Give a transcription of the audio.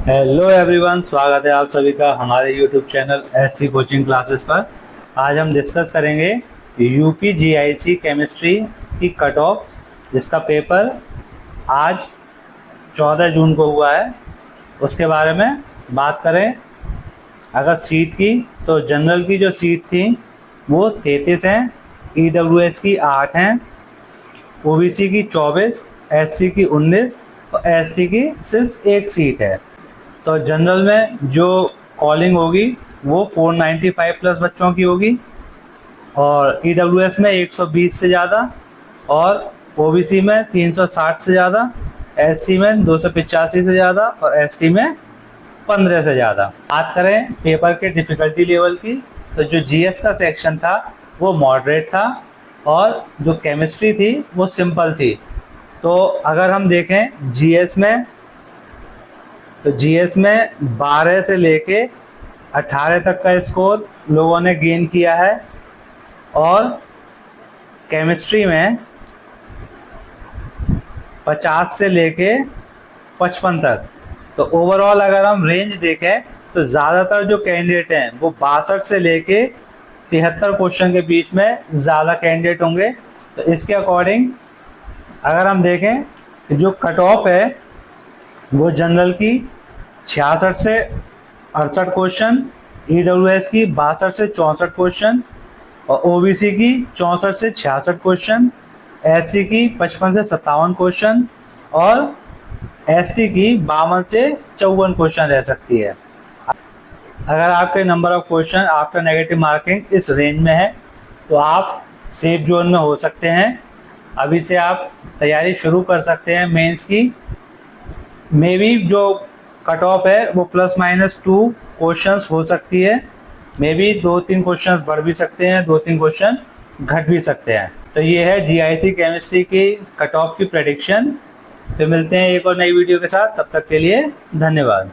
Hello everyone, स्वागत है आप सभी का हमारे YouTube channel SC coaching classes पर। आज हम डिस्कस करेंगे यूपी जीआईसी केमिस्ट्री की कट ऑफ, जिसका पेपर आज 14 जून को हुआ है। उसके बारे में बात करें अगर सीट की, तो जनरल की जो सीट थी वो 33 हैं, ईडब्ल्यूएस की 8 हैं, ओबीसी की 24, एससी की 19 और एसटी की सिर्फ एक सीट है। तो जनरल में जो कॉलिंग होगी वो 495 प्लस बच्चों की होगी, और ईडब्ल्यूएस में 120 से ज़्यादा, और ओबीसी में 360 से ज़्यादा, एससी में 285 से ज़्यादा और एसटी में 15 से ज़्यादा। बात करें पेपर के डिफ़िकल्टी लेवल की, तो जो जीएस का सेक्शन था वो मॉडरेट था और जो केमिस्ट्री थी वो सिंपल थी। तो अगर हम देखें जीएस में, तो जीएस में 12 से लेके 18 तक का स्कोर लोगों ने गेन किया है, और केमिस्ट्री में 50 से लेके 55 तक। तो ओवरऑल अगर हम रेंज देखें तो ज़्यादातर जो कैंडिडेट हैं वो 62 से लेके 73 क्वेश्चन के बीच में ज़्यादा कैंडिडेट होंगे। तो इसके अकॉर्डिंग अगर हम देखें कि जो कट ऑफ है वो जनरल की 66 से 68 क्वेश्चन, ईडब्ल्यूएस की 62 से 64 क्वेश्चन, और ओबीसी की 64 से 66 क्वेश्चन, एससी की 55 से 57 क्वेश्चन, और एसटी की 52 से 54 क्वेश्चन रह सकती है। अगर आपके number of question after negative marking इस रेंज में है तो आप सेफ जोन में हो सकते हैं। अभी से आप तैयारी शुरू कर सकते हैं मेंस की। मे बी जो कट ऑफ है वो ±2 क्वेश्चंस हो सकती है, मे बी 2-3 क्वेश्चंस बढ़ भी सकते हैं, 2-3 क्वेश्चन घट भी सकते हैं। तो ये है जीआईसी केमिस्ट्री की कट ऑफ की प्रेडिक्शन। फिर मिलते हैं एक और नई वीडियो के साथ, तब तक के लिए धन्यवाद।